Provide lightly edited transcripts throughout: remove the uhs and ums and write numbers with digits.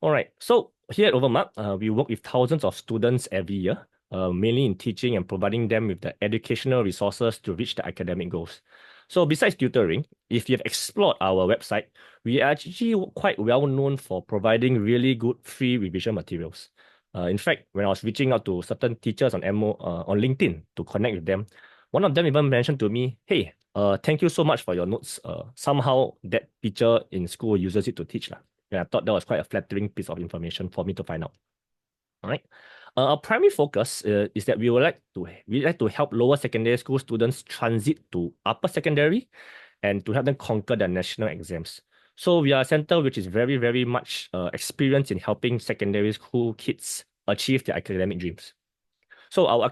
All right. So here at Overmugged, we work with thousands of students every year, mainly in teaching and providing them with the educational resources to reach their academic goals. So besides tutoring, if you've explored our website, we are actually quite well known for providing really good free revision materials. In fact, when I was reaching out to certain teachers on on LinkedIn to connect with them, one of them even mentioned to me, "Hey, thank you so much for your notes. Somehow that teacher in school uses it to teach lah." And I thought that was quite a flattering piece of information for me to find out. All right. Our primary focus is that we like to help lower secondary school students transit to upper secondary and to help them conquer their national exams. So we are a center which is very, very much experienced in helping secondary school kids achieve their academic dreams. So our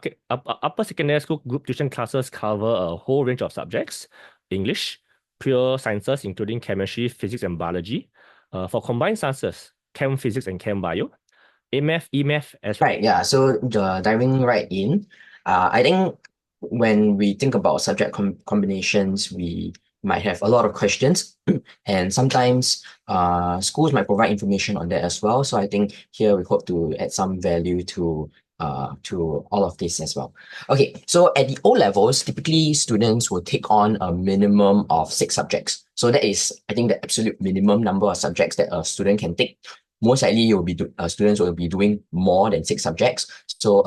upper secondary school group tuition classes cover a whole range of subjects: English, pure sciences, including chemistry, physics, and biology. For combined sciences, chem physics and chem bio, AMath, EMath, as well. Right, yeah. So diving right in, I think when we think about subject combinations, we might have a lot of questions, and sometimes schools might provide information on that as well. So I think here we hope to add some value to all of this as well. Okay, so at the O levels, typically students will take on a minimum of 6 subjects. So that is, I think, the absolute minimum number of subjects that a student can take. Most likely students will be doing more than 6 subjects. So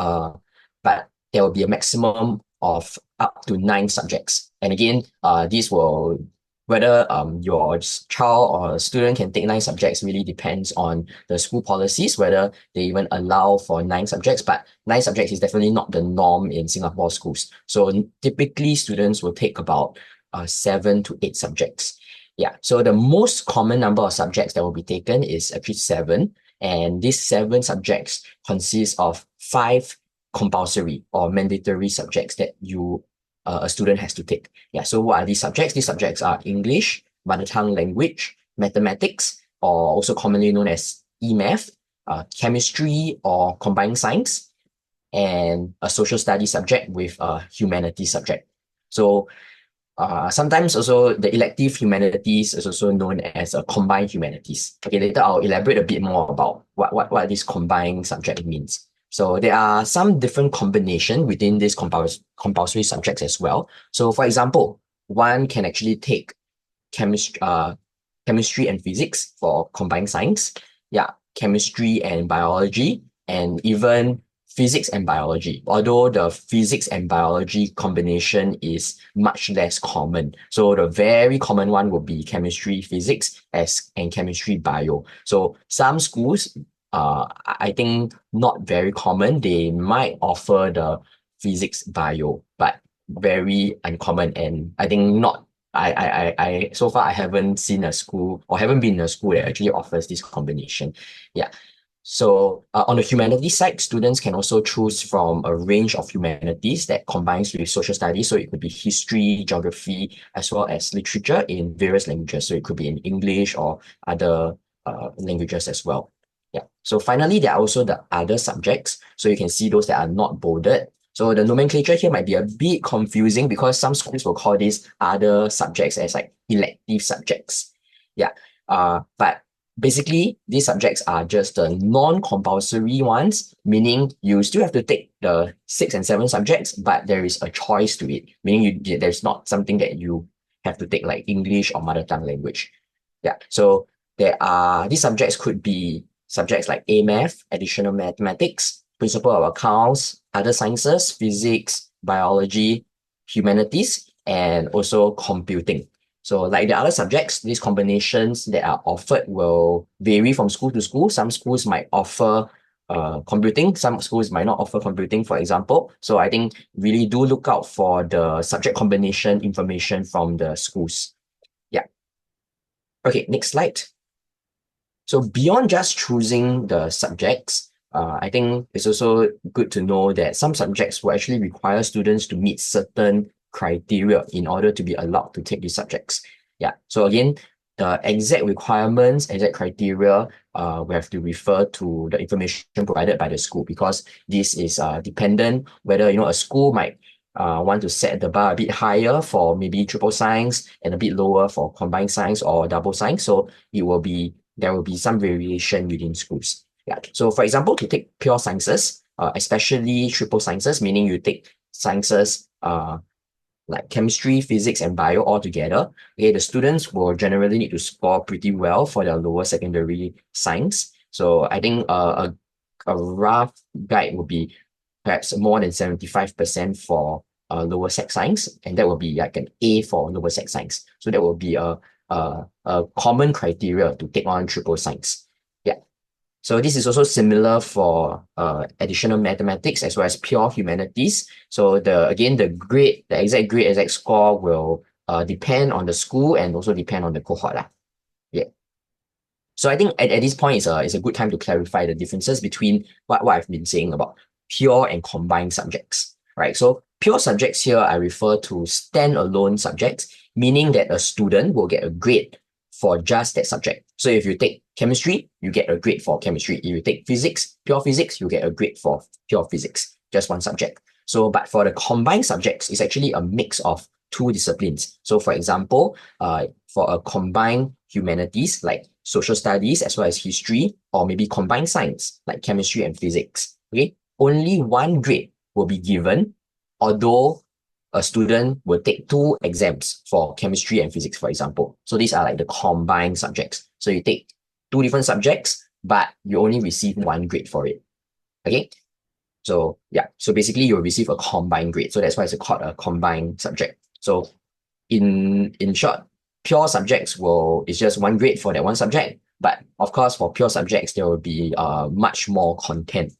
but there will be a maximum of up to 9 subjects. And again, this will whether your child or student can take 9 subjects really depends on the school policies, whether they even allow for 9 subjects. But 9 subjects is definitely not the norm in Singapore schools. So typically students will take about 7 to 8 subjects. Yeah, so the most common number of subjects that will be taken is actually 7. And these 7 subjects consist of 5 compulsory or mandatory subjects that a student has to take. Yeah, so what are these subjects? These subjects are English, mother tongue language, mathematics, or also commonly known as EMath, chemistry or combined science, and a social studies subject with a humanities subject. So sometimes also the elective humanities is also known as a combined humanities. Okay, later I'll elaborate a bit more about what this combined subject means. So there are some different combination within these compulsory subjects as well. So for example, one can actually take chemistry and physics for combined science. Yeah, chemistry and biology, and even physics and biology, although the physics and biology combination is much less common. So the very common one would be chemistry, physics, and chemistry, bio. So some schools, I think not very common, they might offer the physics, bio, but very uncommon. And I think not, so far I haven't seen a school or haven't been in a school that actually offers this combination. Yeah. So on the humanities side, students can also choose from a range of humanities that combines with social studies. So it could be history, geography, as well as literature in various languages. So it could be in English or other languages as well. Yeah. So finally, there are also the other subjects. So you can see those that are not bolded. So the nomenclature here might be a bit confusing because some schools will call these other subjects as like elective subjects. Yeah. But basically, these subjects are just the non-compulsory ones, meaning you still have to take the 6 and 7 subjects, but there is a choice to it, meaning there's not something that you have to take like English or mother tongue language. Yeah, so these subjects could be subjects like AMath, additional mathematics, principle of accounts, other sciences, physics, biology, humanities, and also computing. So like the other subjects, these combinations that are offered will vary from school to school. Some schools might offer computing, some schools might not offer computing, for example. So I think really do look out for the subject combination information from the schools. Yeah. Okay, next slide. So beyond just choosing the subjects, I think it's also good to know that some subjects will actually require students to meet certain criteria in order to be allowed to take these subjects. Yeah. So again, the exact requirements, exact criteria, we have to refer to the information provided by the school, because this is dependent whether a school might want to set the bar a bit higher for maybe triple science and a bit lower for combined science or double science. So it will be there will be some variation within schools. Yeah. So for example, to take pure sciences, especially triple sciences, meaning you take sciences like chemistry, physics, and bio all together, okay, the students will generally need to score pretty well for their lower secondary science. So I think a rough guide would be perhaps more than 75% for lower sec science, and that will be like an A for lower sec science. So that will be a common criteria to take on triple science. Yeah. So this is also similar for additional mathematics as well as pure humanities. So the exact grade, exact score will depend on the school and also depend on the cohort lah. Yeah. So I think at this point it's a good time to clarify the differences between what I've been saying about pure and combined subjects, right? So pure subjects here I refer to standalone subjects, meaning that a student will get a grade for just that subject. So if you take chemistry, you get a grade for chemistry. If you take physics, pure physics, you get a grade for pure physics, just one subject. So, but for the combined subjects, it's actually a mix of two disciplines. So for example, for a combined humanities like social studies as well as history, or maybe combined science like chemistry and physics, okay, only one grade will be given, although a student will take two exams for chemistry and physics, for example. So these are like the combined subjects. So you take two different subjects, but you only receive one grade for it. Okay. So yeah, so basically you'll receive a combined grade. So that's why it's called a combined subject. So in short, pure subjects is just one grade for that one subject. But of course, for pure subjects, there will be much more content.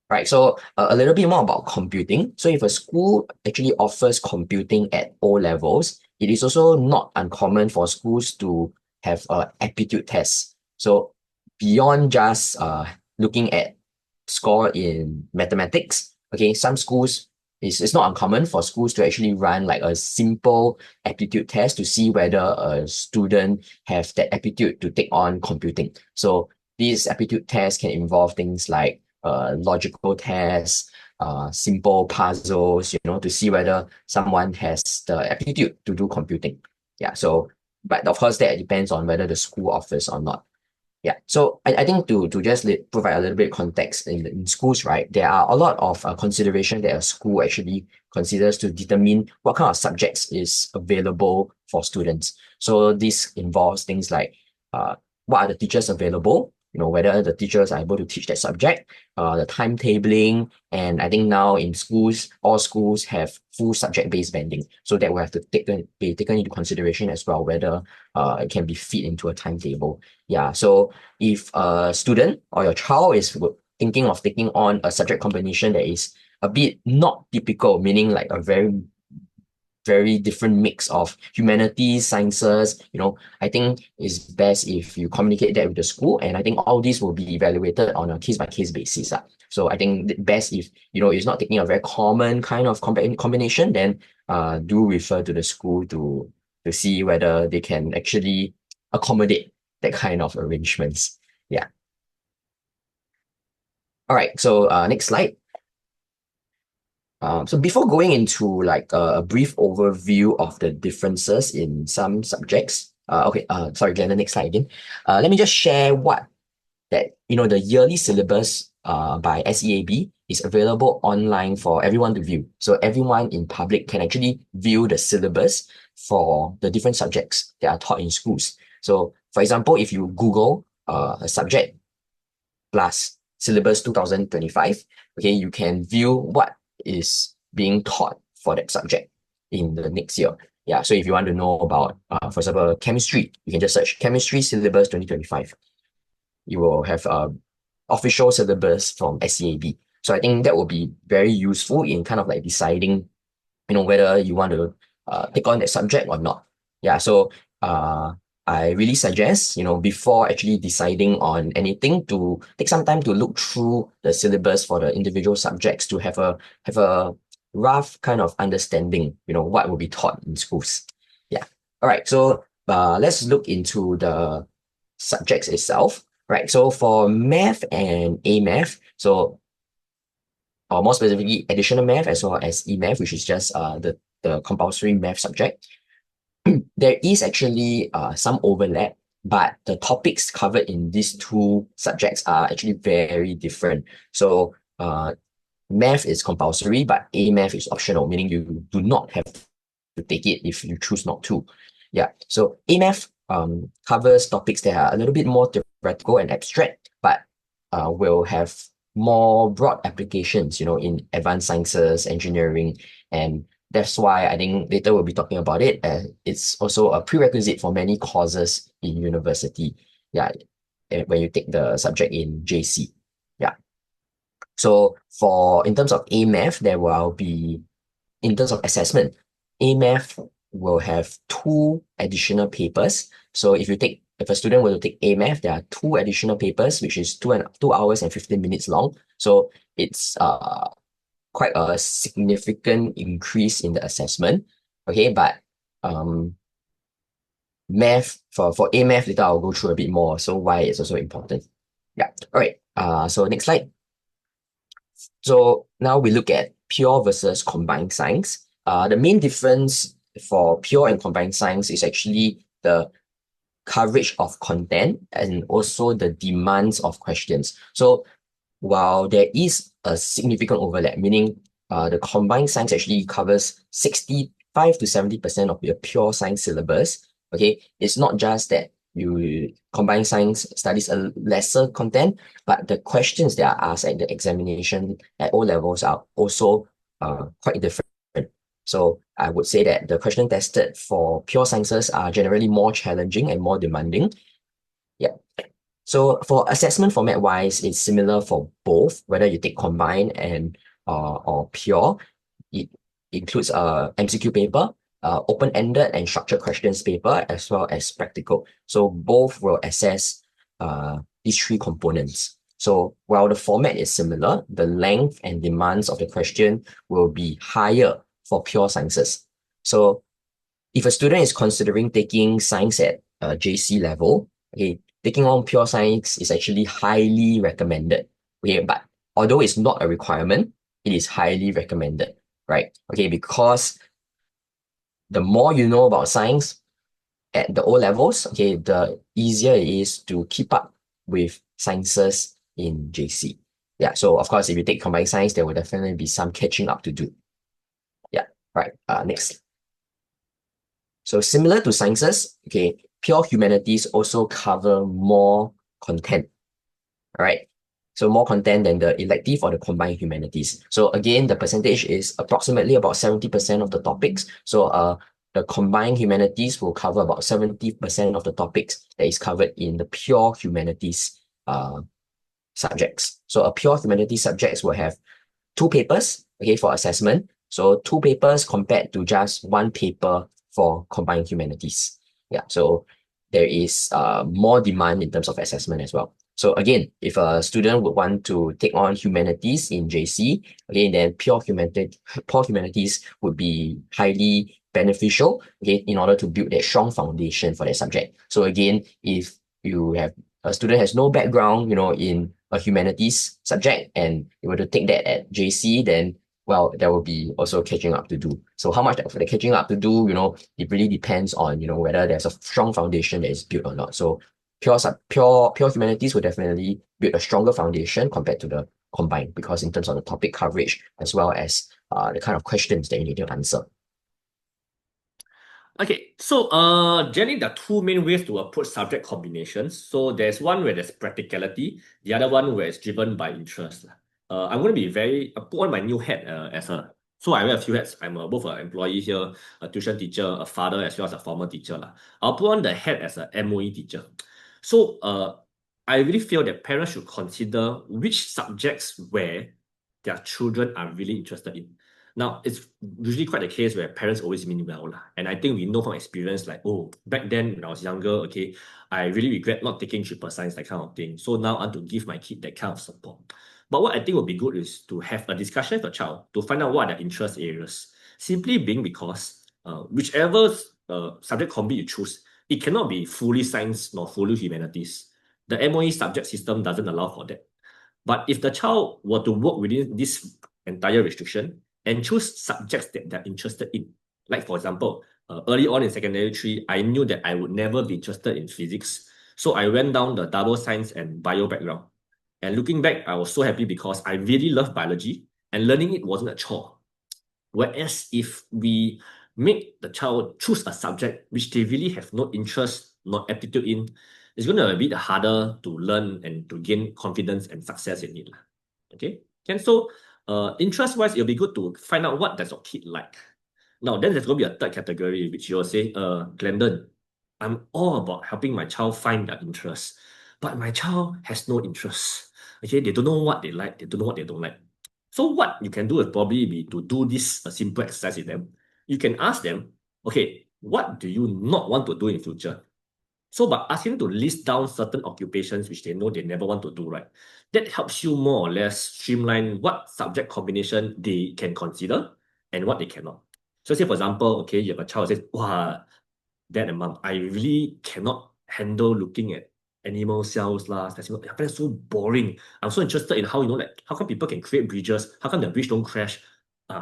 Right, so a little bit more about computing. So if a school actually offers computing at O levels, it is also not uncommon for schools to have aptitude tests. So beyond just looking at score in mathematics, okay, some schools it's not uncommon for schools to actually run like a simple aptitude test to see whether a student have that aptitude to take on computing. So these aptitude tests can involve things like logical tests, simple puzzles, to see whether someone has the aptitude to do computing. Yeah, so, but of course, that depends on whether the school offers or not. Yeah, so I think to just provide a little bit of context in schools, right, there are a lot of consideration that a school actually considers to determine what kind of subjects is available for students. So this involves things like what are the teachers available, whether the teachers are able to teach that subject, the timetabling, and I think now in schools, all schools have full subject-based banding. So that will have to be taken into consideration as well, whether it can be fit into a timetable. Yeah, so if a student or your child is thinking of taking on a subject combination that is a bit not typical, meaning like a very very different mix of humanities, sciences, I think it's best if you communicate that with the school. And I think all these will be evaluated on a case-by-case basis. So I think best if, it's not taking a very common kind of combination, then do refer to the school to see whether they can actually accommodate that kind of arrangements. Yeah. All right. So next slide. So before going into like a brief overview of the differences in some subjects, sorry, Glenn, the next slide again. Let me just share the yearly syllabus by SEAB is available online for everyone to view. So everyone in public can actually view the syllabus for the different subjects that are taught in schools. So for example, if you Google a subject plus syllabus 2025, okay, you can view what is being taught for that subject in the next year. Yeah, so if you want to know about, for example, chemistry, you can just search chemistry syllabus 2025. You will have official syllabus from SEAB. So I think that will be very useful in kind of like deciding, whether you want to take on that subject or not. Yeah, so I really suggest, before actually deciding on anything, to take some time to look through the syllabus for the individual subjects to have a rough kind of understanding, what will be taught in schools. Yeah. All right. So let's look into the subjects itself. Right. So for math and A math, or more specifically, additional math as well as E-math, which is just the compulsory math subject, there is actually some overlap but the topics covered in these two subjects are actually very different. So math is compulsory, but A math is optional, meaning you do not have to take it if you choose not to. Yeah. So A math covers topics that are a little bit more theoretical and abstract, but will have more broad applications, in advanced sciences, engineering, and that's why I think later we'll be talking about it. It's also a prerequisite for many courses in university. Yeah, when you take the subject in JC. Yeah. So for in terms of A math, there will be in terms of assessment, A math will have two additional papers. So if a student were to take A math, there are two additional papers, which is 2 hours and 15 minutes long. So it's quite a significant increase in the assessment. Okay, but um math for A math later I'll go through a bit more. So why it's also important. Yeah. All right. So next slide. So now we look at pure versus combined science. The main difference for pure and combined science is actually the coverage of content and also the demands of questions. So while there is a significant overlap, meaning the combined science actually covers 65 to 70% of your pure science syllabus, okay, it's not just that you combined science studies a lesser content, but the questions that are asked at the examination at O levels are also quite different. So I would say that the question tested for pure sciences are generally more challenging and more demanding. Yeah. So for assessment format wise, it's similar for both, whether you take combined and or pure. It includes a MCQ paper, open-ended and structured questions paper, as well as practical. So both will assess these three components. So while the format is similar, the length and demands of the question will be higher for pure sciences. So if a student is considering taking science at JC level, okay, taking on pure science is actually highly recommended. Okay, but although it's not a requirement, it is highly recommended, right? Okay, because the more you know about science at the O levels, okay, the easier it is to keep up with sciences in JC. Yeah, so of course, if you take combined science, there will definitely be some catching up to do. Yeah, right. Next. So similar to sciences, okay, pure humanities also cover more content, all right? So more content than the elective or the combined humanities. So again, the percentage is approximately about 70% of the topics. So the combined humanities will cover about 70% of the topics that is covered in the pure humanities subjects. So a pure humanities subjects will have two papers, okay, for assessment. So two papers compared to just one paper for combined humanities. Yeah, so there is more demand in terms of assessment as well. So again, if a student would want to take on humanities in JC, okay, then pure humanities would be highly beneficial, okay, in order to build that strong foundation for that subject. So again, if you have a student has no background, in a humanities subject and you were to take that at JC, then well, there will be also catching up to do. So how much for the catching up to do, it really depends on, whether there's a strong foundation that is built or not. So pure humanities will definitely build a stronger foundation compared to the combined, because in terms of the topic coverage as well as the kind of questions that you need to answer. Okay, so generally there are two main ways to approach subject combinations. So there's one where there's practicality, the other one where it's driven by interest. I'm going to be put on my new hat so I wear a few hats. I'm both an employee here, a tuition teacher, a father, as well as a former teacher. I'll put on the hat as a MOE teacher. So I really feel that parents should consider which subjects where their children are really interested in. Now, it's usually quite the case where parents always mean well. And I think we know from experience, like, oh, back then when I was younger, okay, I really regret not taking triple science, that kind of thing. So now I want to give my kid that kind of support. But what I think would be good is to have a discussion with a child to find out what are their interest areas. Simply being because whichever subject combi you choose, it cannot be fully science nor fully humanities. The MOE subject system doesn't allow for that. But if the child were to work within this entire restriction and choose subjects that they're interested in, like for example, early on in secondary 3, I knew that I would never be interested in physics. So I went down the double science and bio background. And looking back, I was so happy because I really loved biology and learning it wasn't a chore. Whereas if we make the child choose a subject which they really have no interest, not aptitude in, it's going to be a bit harder to learn and to gain confidence and success in it. Okay? And so interest-wise, it'll be good to find out what does your kid like. Now, then there's going to be a third category, which you'll say, Glendon, I'm all about helping my child find their interest, but my child has no interest. Okay, they don't know what they like, they don't know what they don't like. So what you can do is probably be to do this a simple exercise with them. You can ask them, okay, what do you not want to do in future? So by asking to list down certain occupations which they know they never want to do, right? That helps you more or less streamline what subject combination they can consider and what they cannot. So say for example, okay, you have a child who says, wow, dad and mom, I really cannot handle looking at animal cells lah. I find it so boring. I'm so interested in how, like, how come people can create bridges? How come the bridge don't crash?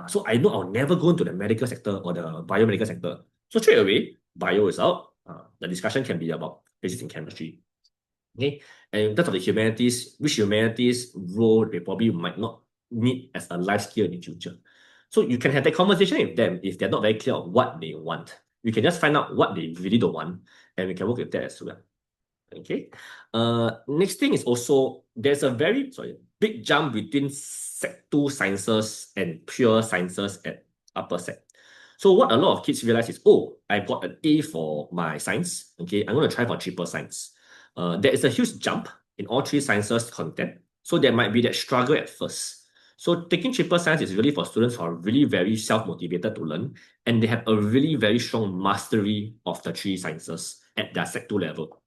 So I know I'll never go into the medical sector or the biomedical sector. So straight away, bio is out. The discussion can be about physics and chemistry. Okay, and in terms of the humanities, which humanities role they probably might not need as a life skill in the future. So you can have that conversation with them if they're not very clear on what they want. We can just find out what they really don't want, and we can work with that as well. Okay. Next thing is also there's a very big jump between Sec 2 sciences and pure sciences at upper sec. So what a lot of kids realize is, oh, I got an A for my science. Okay, I'm going to try for triple science. There is a huge jump in all three sciences content. So there might be that struggle at first. So taking triple science is really for students who are really very self-motivated to learn, and they have a really very strong mastery of the three sciences at their Sec 2 level.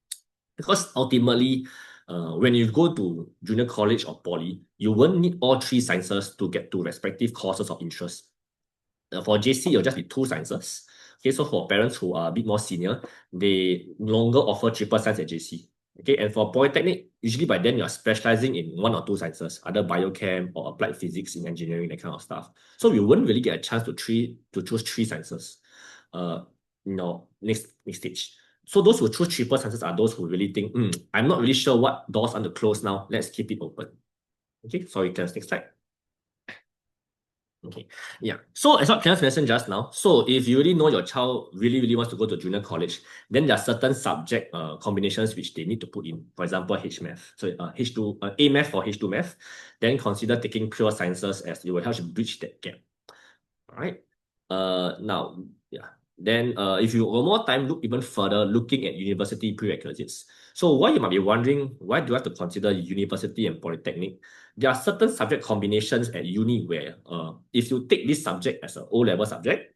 Because ultimately, when you go to junior college or poly, you won't need all three sciences to get to respective courses of interest. For JC, it'll just be two sciences. Okay, so for parents who are a bit more senior, they no longer offer triple science at JC. Okay, and for Polytechnic, usually by then you're specializing in one or two sciences, either biochem or applied physics in engineering, that kind of stuff. So you wouldn't really get a chance to choose three sciences. Next stage. So those who choose triple sciences are those who really think, I'm not really sure what doors are to close now. Let's keep it open. Okay, sorry, Clarence, next slide. Okay, yeah. So as what Clarence mentioned just now, so if you really know your child really, really wants to go to junior college, then there are certain subject combinations which they need to put in. For example, HMath. So H2, A math for H2 math. Then consider taking pure sciences as it will help you bridge that gap. All right. Now, yeah. Then if you one more time look even further, looking at university prerequisites. So why you might be wondering, why do I have to consider university and polytechnic? There are certain subject combinations at uni where if you take this subject as an O-level subject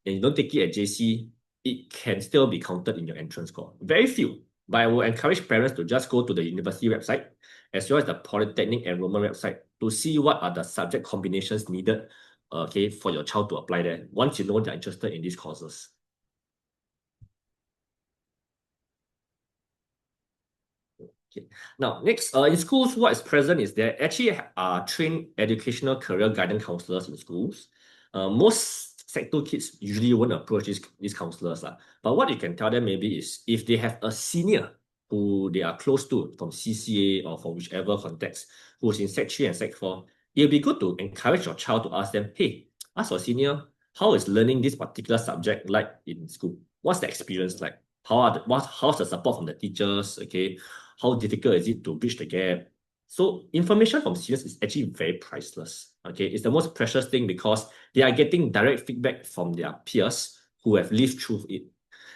and you don't take it at JC, it can still be counted in your entrance score. Very few, but I will encourage parents to just go to the university website as well as the Polytechnic Enrolment website to see what are the subject combinations needed for your child to apply there once you know they're interested in these courses. Okay. Now, next, in schools, what is present is there actually are trained educational career guidance counselors in schools. Most Sec 2 kids usually won't approach these counselors. But what you can tell them maybe is if they have a senior who they are close to from CCA or from whichever context, who's in Sec 3 and Sec 4, it'll be good to encourage your child to ask them, hey, ask your senior, how is learning this particular subject like in school? What's the experience like? How's the support from the teachers? Okay, how difficult is it to bridge the gap? So information from seniors is actually very priceless. Okay, it's the most precious thing because they are getting direct feedback from their peers who have lived through it.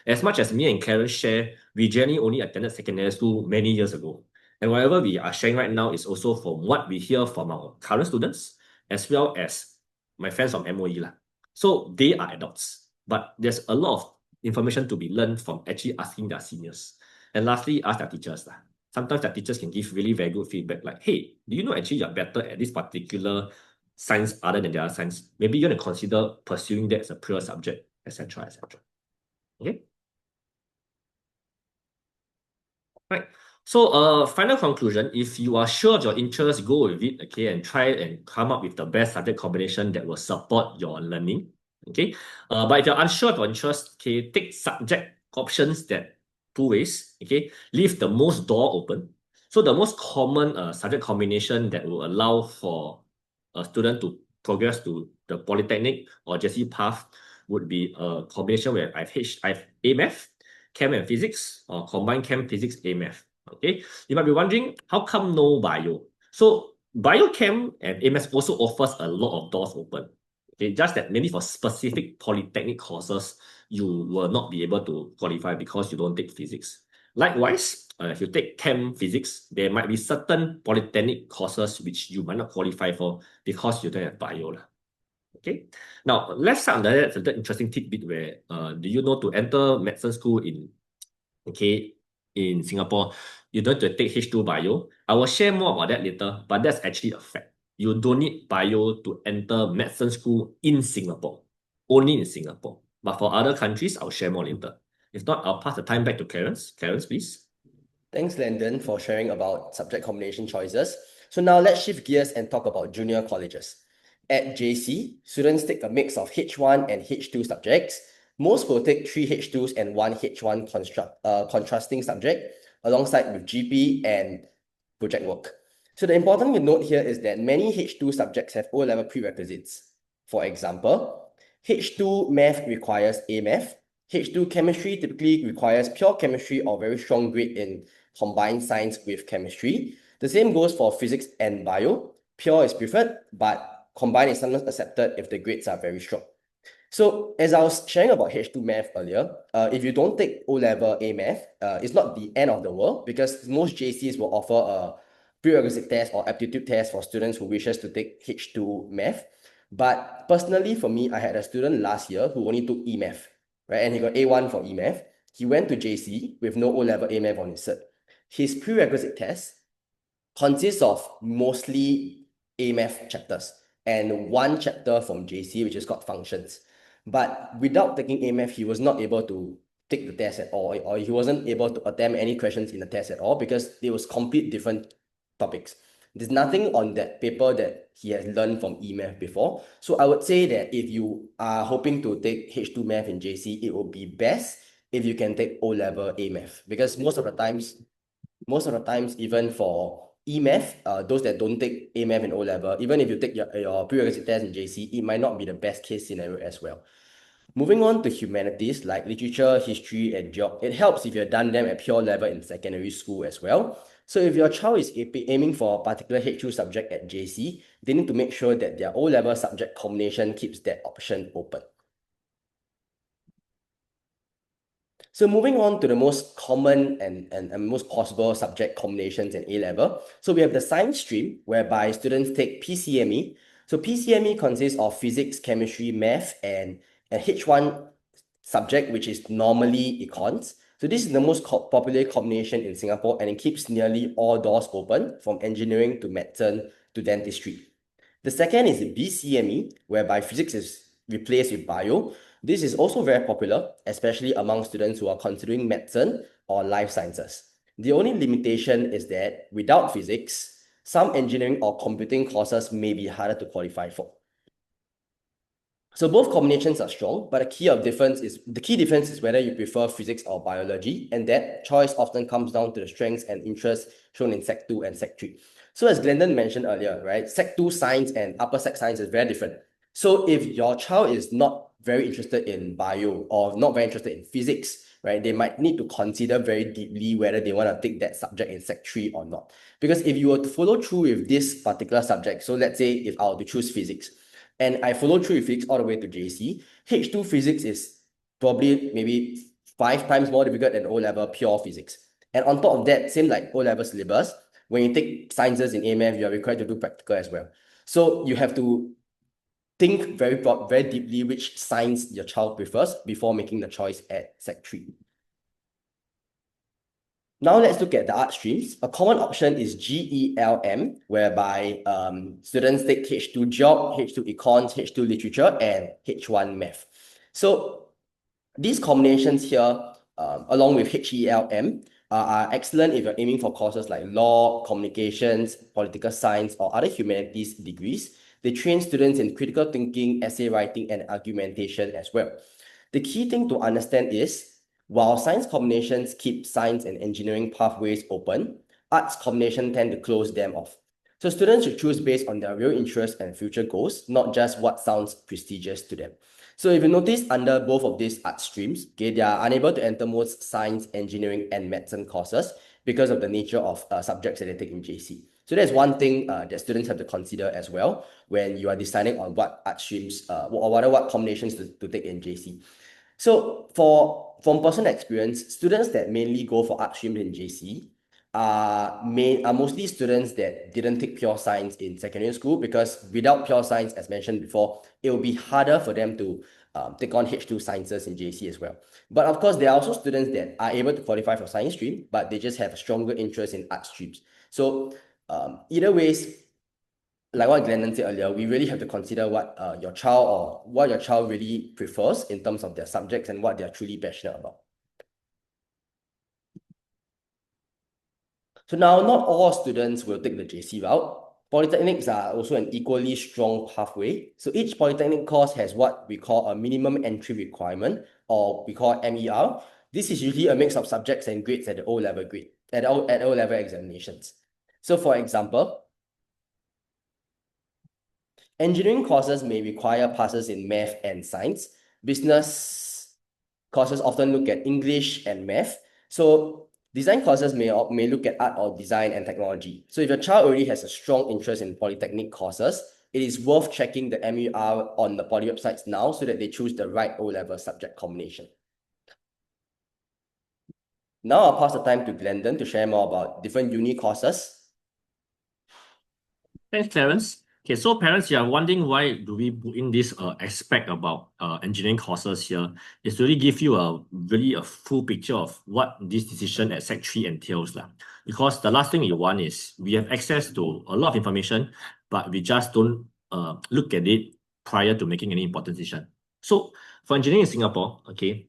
As much as me and Karen share, we generally only attended secondary school many years ago. And whatever we are sharing right now is also from what we hear from our current students, as well as my friends from MOE. So they are adults, but there's a lot of information to be learned from actually asking their seniors. And lastly, ask their teachers. Sometimes their teachers can give really very good feedback like, hey, do you know actually you're better at this particular science other than the other science? Maybe you're going to consider pursuing that as a pure subject, etc., etc. Okay? Right. So, final conclusion, if you are sure of your interest, go with it, okay, and try and come up with the best subject combination that will support your learning, okay? But if you're unsure of your interest, okay, take subject options that two ways, okay? Leave the most door open. So the most common subject combination that will allow for a student to progress to the Polytechnic or JC path would be a combination where I've A Math, Chem and Physics, or combined Chem, Physics, A Math. Okay, you might be wondering, how come no Bio? So Biochem and A Math also offers a lot of doors open. Okay, just that maybe for specific Polytechnic courses, you will not be able to qualify because you don't take physics. Likewise, if you take Chem Physics, there might be certain Polytechnic courses which you might not qualify for because you don't have Bio. Okay. Now, left side, that's a interesting tidbit where do you know to enter medicine school in Singapore, you don't have to take H2 Bio. I will share more about that later, but that's actually a fact. You don't need Bio to enter medicine school in Singapore, only in Singapore. But for other countries, I'll share more later. If not, I'll pass the time back to Clarence. Clarence, please. Thanks, Landon, for sharing about subject combination choices. So now let's shift gears and talk about junior colleges. At JC, students take a mix of H1 and H2 subjects. Most will take 3 H2s and 1 H1 contrasting subject, alongside with GP and project work. So the important to note here is that many H2 subjects have O-level prerequisites. For example, H2 math requires A math. H2 chemistry typically requires pure chemistry or very strong grade in combined science with chemistry. The same goes for physics and bio. Pure is preferred, but combined is sometimes accepted if the grades are very strong. So as I was sharing about H2 math earlier, if you don't take O-level A math, it's not the end of the world, because most JCs will offer a prerequisite test or aptitude test for students who wishes to take H2 math. But personally, for me, I had a student last year who only took E math, right? And he got A1 for E math. He went to JC with no O-level A math on his cert. His prerequisite test consists of mostly A math chapters and one chapter from JC, which is called functions. But without taking A math, he was not able to take the test at all, or he wasn't able to attempt any questions in the test at all, because it was complete different topics. There's nothing on that paper that he has learned from E-math before. So I would say that if you are hoping to take H2 math in JC, it will be best if you can take O-level A-math, because most of the times, even for E-math, those that don't take A-math in O-level, even if you take your prerequisite test in JC, it might not be the best case scenario as well. Moving on to humanities like literature, history, and geog, it helps if you've done them at pure level in secondary school as well. So if your child is aiming for a particular H2 subject at JC, they need to make sure that their O-level subject combination keeps that option open. So moving on to the most common and most possible subject combinations in A-level. So we have the science stream, whereby students take PCME. So PCME consists of physics, chemistry, math, and H1 subject, which is normally econs. So this is the most popular combination in Singapore, and it keeps nearly all doors open, from engineering to medicine to dentistry. The second is the BCME, whereby physics is replaced with bio. This is also very popular, especially among students who are considering medicine or life sciences. The only limitation is that without physics, some engineering or computing courses may be harder to qualify for. So both combinations are strong, but the key difference is whether you prefer physics or biology, and that choice often comes down to the strengths and interests shown in Sec 2 and Sec 3. So as Glendon mentioned earlier, right, Sec 2 science and upper Sec science is very different. So if your child is not very interested in bio or not very interested in physics, right, they might need to consider very deeply whether they want to take that subject in Sec 3 or not. Because if you were to follow through with this particular subject, so let's say if I were to choose physics, and I follow through with physics all the way to JC, H2 physics is probably maybe 5 times more difficult than O-level pure physics. And on top of that, same like O-level syllabus, when you take sciences in A-math, you are required to do practical as well. So you have to think very deeply which science your child prefers before making the choice at Sec 3. Now let's look at the art streams. A common option is GELM, whereby students take H2 Geog, H2 Econs, H2 Literature, and H1 Math. So these combinations here, along with HELM, are excellent if you're aiming for courses like law, communications, political science, or other humanities degrees. They train students in critical thinking, essay writing, and argumentation as well. The key thing to understand is, While science combinations keep science and engineering pathways open, arts combinations tend to close them off. So students should choose based on their real interests and future goals, not just what sounds prestigious to them. So if you notice under both of these art streams, okay, they are unable to enter most science, engineering, and medicine courses because of the nature of subjects that they take in JC. So that's one thing that students have to consider as well when you are deciding on what art streams or what combinations to take in JC. So from personal experience, students that mainly go for art streams in JC are mostly students that didn't take pure science in secondary school, because without pure science, as mentioned before, it will be harder for them to take on H2 sciences in JC as well. But of course, there are also students that are able to qualify for science stream, but they just have a stronger interest in art streams. So either ways, like what Glendon said earlier, we really have to consider what your child really prefers in terms of their subjects and what they're truly passionate about. So now, not all students will take the JC route. Polytechnics are also an equally strong pathway. So each polytechnic course has what we call a minimum entry requirement, or we call MER. This is usually a mix of subjects and grades at the O-level grade, at O-level examinations. So for example, engineering courses may require passes in math and science. Business courses often look at English and math. So design courses may look at art or design and technology. So if your child already has a strong interest in polytechnic courses, it is worth checking the MER on the poly websites now so that they choose the right O-level subject combination. Now I'll pass the time to Glendon to share more about different uni courses. Thanks, Clarence. Okay, so parents, you are wondering why do we put in this aspect about engineering courses here. It's to really give you a full picture of what this decision at Sec 3 entails. Because the last thing we want is we have access to a lot of information, but we just don't look at it prior to making any important decision. So for engineering in Singapore, okay,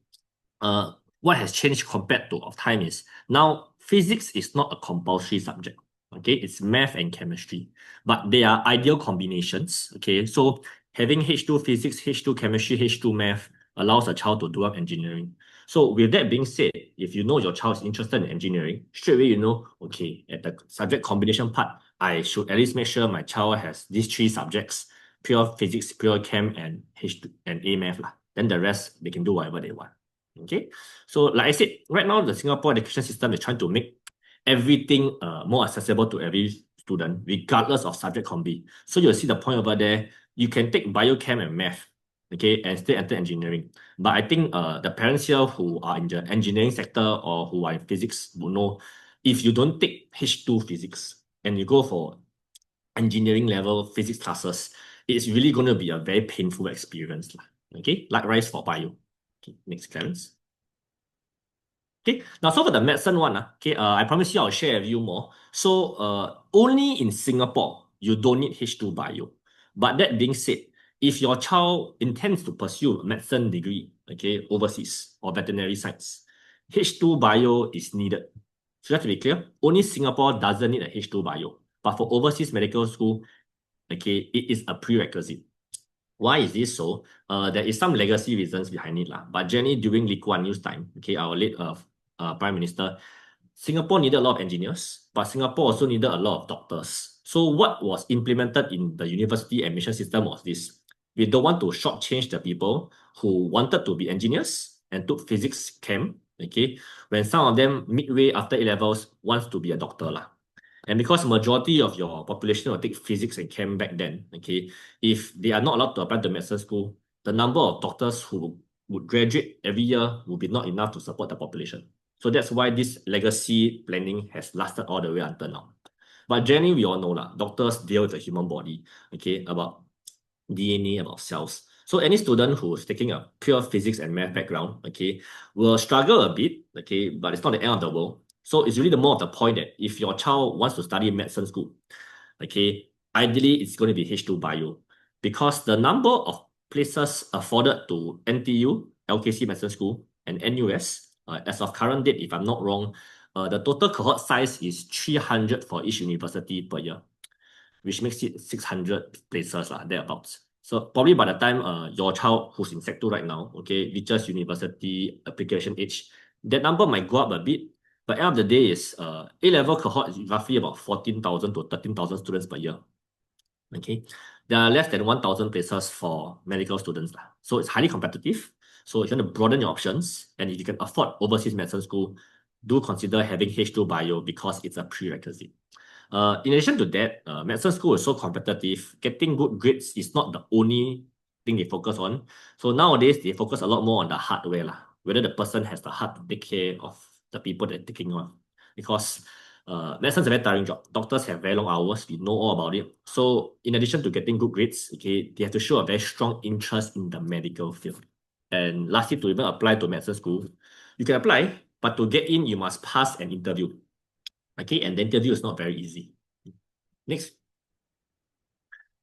what has changed compared to time is now physics is not a compulsory subject. Okay, it's math and chemistry, but they are ideal combinations. Okay, so having H2 physics, H2 chemistry, H2 math allows a child to do up engineering. So with that being said, if you know your child is interested in engineering, straight away you know, okay, at the subject combination part, I should at least make sure my child has these three subjects: pure physics, pure chem, and H2 and A math. Then the rest they can do whatever they want. Okay, so like I said, right now the Singapore education system is trying to make everything more accessible to every student, regardless of subject combi. So you'll see the point over there. You can take biochem and math, okay, and still enter engineering. But I think the parents here who are in the engineering sector or who are in physics will know, if you don't take H2 physics and you go for engineering level physics classes, it's really going to be a very painful experience. Okay, likewise for bio. Okay, next, Clarence. Okay, now so for the medicine one, okay, I promise you I'll share with you more. So only in Singapore, you don't need H2 bio. But that being said, if your child intends to pursue a medicine degree, okay, overseas or veterinary science, H2 bio is needed. So just to be clear, only Singapore doesn't need a H2 bio. But for overseas medical school, okay, it is a prerequisite. Why is this so? There is some legacy reasons behind it. But generally, during Lee Kuan Yew's time, okay, our late Prime Minister, Singapore needed a lot of engineers, but Singapore also needed a lot of doctors. So what was implemented in the university admission system was this. We don't want to shortchange the people who wanted to be engineers and took physics chem, okay, when some of them midway after A-levels wants to be a doctor. And because majority of your population will take physics and chem back then, okay, if they are not allowed to apply to medicine school, the number of doctors who would graduate every year will be not enough to support the population. So that's why this legacy planning has lasted all the way until now. But generally, we all know doctors deal with the human body, okay, about DNA, about cells. So any student who's taking a pure physics and math background, okay, will struggle a bit, okay, but it's not the end of the world. So it's really the more of the point that if your child wants to study medicine school, okay, ideally it's going to be H2 bio, because the number of places afforded to NTU, LKC Medicine School, and NUS, as of current date, if I'm not wrong, the total cohort size is 300 for each university per year, which makes it 600 places thereabouts. So probably by the time your child who's in Sec 2 right now, okay, reaches university application age, That number might go up a bit, but end of the day is A-level cohort is roughly about 14,000 to 13,000 students per year. Okay, there are less than 1,000 places for medical students. So it's highly competitive. So if you want to broaden your options and if you can afford overseas medicine school, do consider having H2 bio because it's a prerequisite. In addition to that, medicine school is so competitive. Getting good grades is not the only thing they focus on. So nowadays, they focus a lot more on the hardware, whether the person has the heart to take care of the people they're taking on. Because medicine is a very tiring job. Doctors have very long hours. We know all about it. So in addition to getting good grades, okay, they have to show a very strong interest in the medical field. And lastly, to even apply to medicine school, you can apply, but to get in, you must pass an interview. Okay, and the interview is not very easy. Next.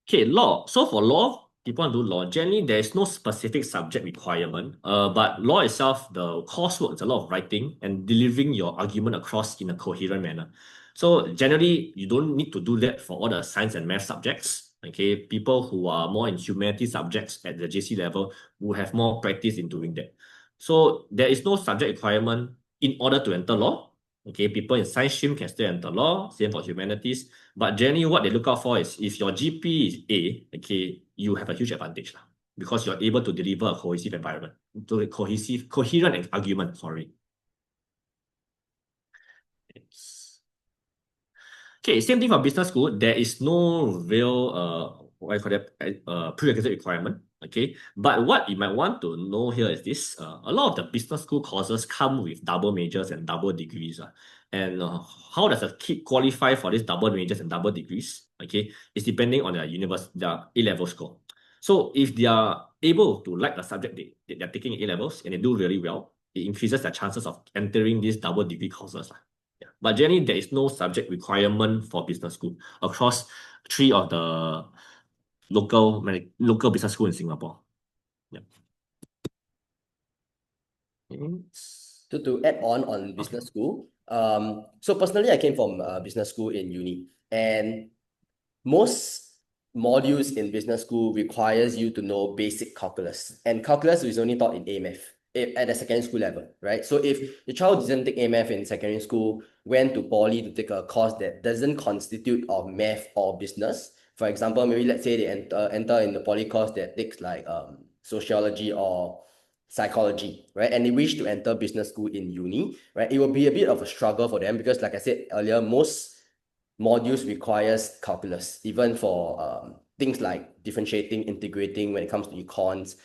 Okay, law. So for law, people want to do law. Generally, there is no specific subject requirement. But law itself, the coursework is a lot of writing and delivering your argument across in a coherent manner. So generally, you don't need to do that for all the science and math subjects. Okay, people who are more in humanities subjects at the JC level will have more practice in doing that. So there is no subject requirement in order to enter law. Okay, people in science stream can still enter law, same for humanities. But generally, what they look out for is if your GP is A, okay, you have a huge advantage because you're able to deliver a cohesive environment, to a coherent argument, sorry. Okay, same thing for business school. There is no real prerequisite requirement. Okay, but what you might want to know here is this: a lot of the business school courses come with double majors and double degrees. And how does a kid qualify for these double majors and double degrees? Okay, it's depending on their A-level score. So if they are able to like the subject they're taking in A-levels and they do really well, it increases their chances of entering these double degree courses. Yeah. But generally, there is no subject requirement for business school across 3 of the local business school in Singapore. Yeah. So to add on business school, so personally, I came from business school in uni, and most modules in business school requires you to know basic calculus, and calculus is only taught in A-math at the secondary school level, right? So if the child doesn't take A-math in secondary school, went to poly to take a course that doesn't constitute of math or business, for example, maybe let's say they enter in the poly course that takes like sociology or psychology, right? And they wish to enter business school in uni, right? It will be a bit of a struggle for them because, like I said earlier, most modules requires calculus, even for things like differentiating, integrating when it comes to econs,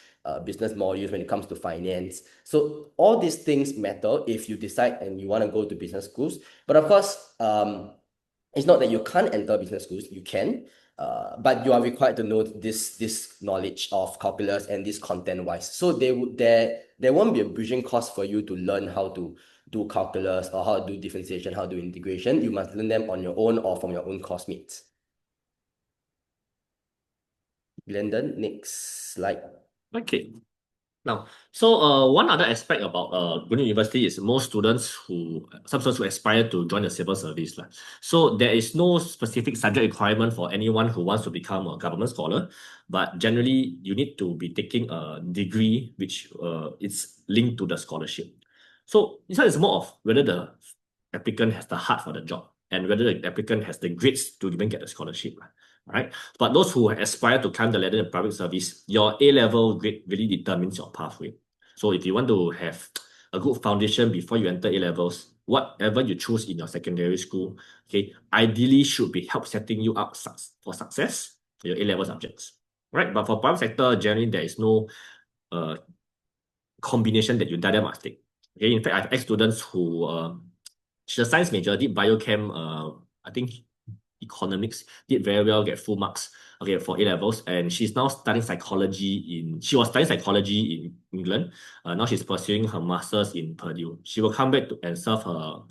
business modules when it comes to finance. So all these things matter if you decide and you want to go to business schools. But of course, it's not that you can't enter business schools, you can. But you are required to know this knowledge of calculus and this content-wise. So there won't be a bridging course for you to learn how to do calculus or how to do differentiation, how to do integration. You must learn them on your own or from your own course mates. Glendon, next slide. Okay. Now, so one other aspect about going to university is some students who aspire to join the civil service. So there is no specific subject requirement for anyone who wants to become a government scholar, but generally you need to be taking a degree which is linked to the scholarship. So this one is more of whether the applicant has the heart for the job and whether the applicant has the grades to even get the scholarship. Right? But those who aspire to climb the ladder in public service, your A-level grade really determines your pathway. So if you want to have a good foundation before you enter A-levels, whatever you choose in your secondary school, okay, ideally should be help setting you up for success for your A-level subjects. Right? But for private sector, generally there is no combination that you must take. Okay, in fact, I have ex-students who she's a science major, did biochem, I think economics, did very well, get full marks, okay, for A-levels, and she was studying psychology in England. Now she's pursuing her master's in Purdue. She will come back and serve her,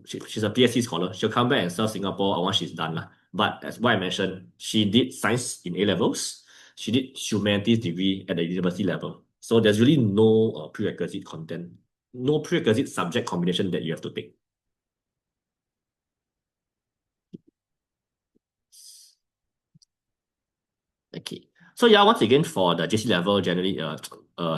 she's a PhD scholar, she'll come back and serve Singapore once she's done. But as what I mentioned, she did science in A-levels, she did humanities degree at the university level. So there's really no prerequisite content, no prerequisite subject combination that you have to take. Okay. So yeah, once again, for the JC level, generally,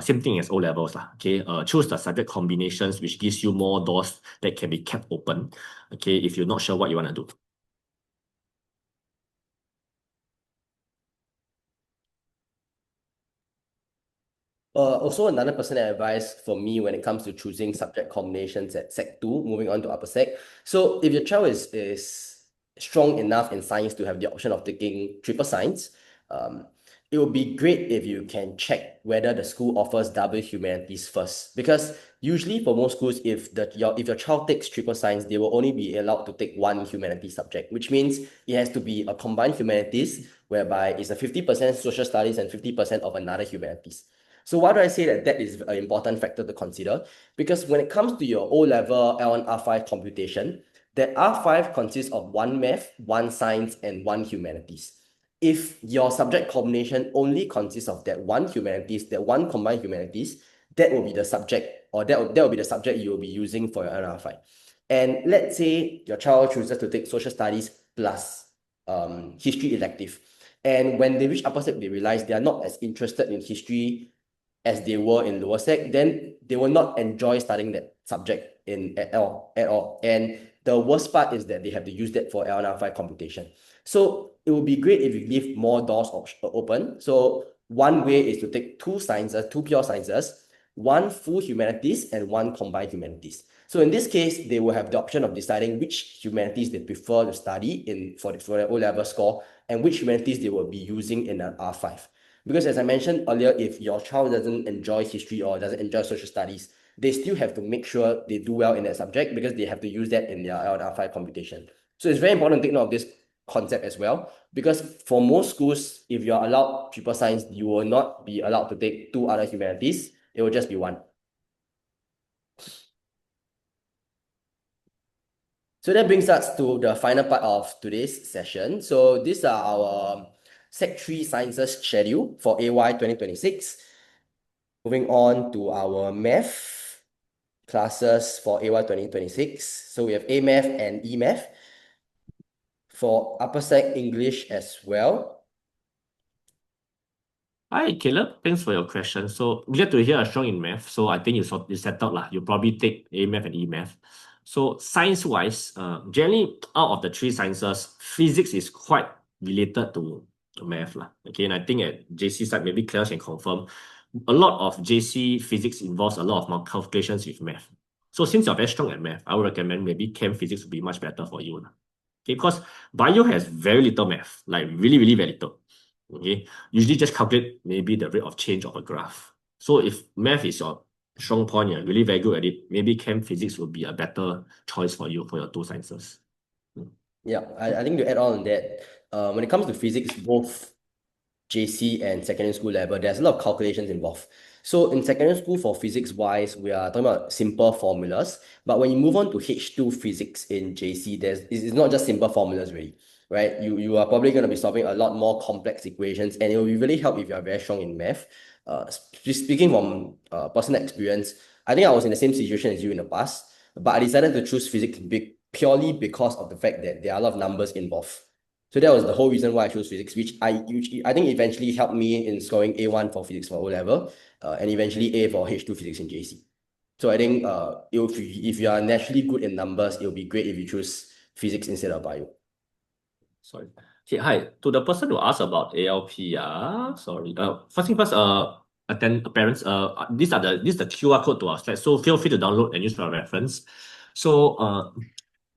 same thing as O levels lah. Okay, choose the subject combinations which gives you more doors that can be kept open. Okay, if you're not sure what you want to do. Also, another personal advice for me when it comes to choosing subject combinations at Sec 2, moving on to upper Sec. So if your child is strong enough in science to have the option of taking triple science, it would be great if you can check whether the school offers double humanities first. Because usually for most schools, if your child takes triple science, they will only be allowed to take one humanities subject, which means it has to be a combined humanities, whereby it's a 50% social studies and 50% of another humanities. So why do I say that that is an important factor to consider? Because when it comes to your O-level L1 R5 computation, that R5 consists of one math, one science, and one humanities. If your subject combination only consists of that one humanities, that one combined humanities, that will be the subject, or that will be the subject you will be using for your L1 R5. And let's say your child chooses to take social studies plus history elective. And when they reach upper sec, they realize they are not as interested in history as they were in lower sec, then they will not enjoy studying that subject at all. And the worst part is that they have to use that for L1R5 computation. So it would be great if you leave more doors open. So one way is to take two sciences, two pure sciences, one full humanities and one combined humanities. So in this case, they will have the option of deciding which humanities they prefer to study for their O-level score and which humanities they will be using in an R5. Because as I mentioned earlier, if your child doesn't enjoy history or doesn't enjoy social studies, they still have to make sure they do well in that subject because they have to use that in their L1R5 computation. So it's very important to take note of this concept as well, because for most schools, if you're allowed triple science, you will not be allowed to take two other humanities. It will just be one. So that brings us to the final part of today's session. So these are our Sec 3 Sciences schedule for AY 2026. Moving on to our math classes for AY 2026. So we have A Math and E Math. For upper sec English as well. Hi, Caleb. Thanks for your question. So glad to hear you're strong in math. So I think you settled lah. You probably take A Math and E Math. So science-wise, generally out of the three sciences, physics is quite related to math lah. Okay, and I think at JC side, maybe Claire can confirm, a lot of JC physics involves a lot of more calculations with math. So since you're very strong at math, I would recommend maybe chem physics would be much better for you lah. Okay, because bio has very little math, like really, really very little. Okay, usually just calculate maybe the rate of change of a graph. So if math is your strong point, you're really very good at it, maybe chem physics would be a better choice for you for your two sciences. Yeah, I think to add on that, when it comes to physics, both JC and secondary school level, there's a lot of calculations involved. So in secondary school for physics wise, we are talking about simple formulas. But when you move on to H2 physics in JC, it's not just simple formulas really, right? You are probably going to be solving a lot more complex equations, and it will really help if you are very strong in math. Speaking from personal experience, I think I was in the same situation as you in the past, but I decided to choose physics purely because of the fact that there are a lot of numbers involved. So that was the whole reason why I chose physics, which I think eventually helped me in scoring A1 for physics for O-level, and eventually A for H2 physics in JC. So I think if you are naturally good in numbers, it will be great if you choose physics instead of bio. Sorry. Okay, hi. To the person who asked about ALP, sorry. First thing first, parents, this is the QR code to our slide. So feel free to download and use for reference. So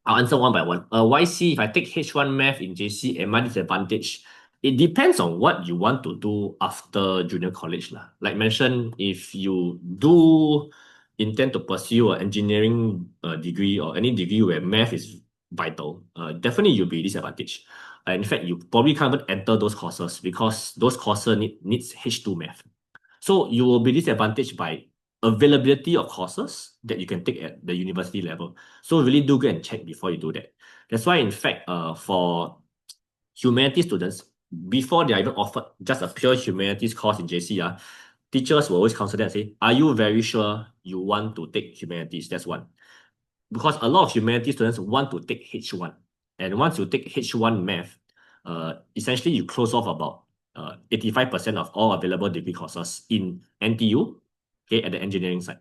I'll answer one by one. YC, if I take H1 math in JC, am I disadvantaged? It depends on what you want to do after junior college lah. Like mentioned, if you do intend to pursue an engineering degree or any degree where math is vital, definitely you'll be disadvantaged. In fact, you probably can't even enter those courses because those courses needs H2 math. So you will be disadvantaged by availability of courses that you can take at the university level. So really do go and check before you do that. That's why, in fact, for humanities students, before they are even offered just a pure humanities course in JC, teachers will always consider and say, are you very sure you want to take humanities? That's one. Because a lot of humanities students want to take H1. And once you take H1 math, essentially you close off about 85% of all available degree courses in NTU, okay, at the engineering side.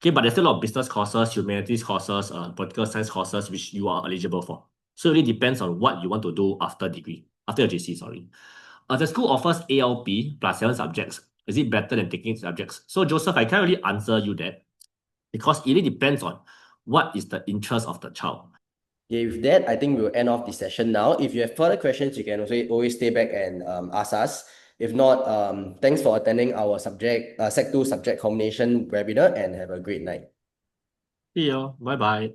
Okay, but there's still a lot of business courses, humanities courses, political science courses, which you are eligible for. So it really depends on what you want to do after your JC, sorry. The school offers ALP plus 7 subjects. Is it better than taking subjects? So Joseph, I can't really answer you that because it really depends on what is the interest of the child. Okay, with that, I think we'll end off the session now. If you have further questions, you can also always stay back and ask us. If not, thanks for attending our Sec 2 subject combination webinar and have a great night. See you. Bye-bye.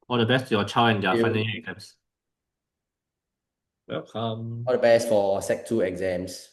All the best to your child and their Thank you. final year exams. Welcome. All the best for Sec 2 exams.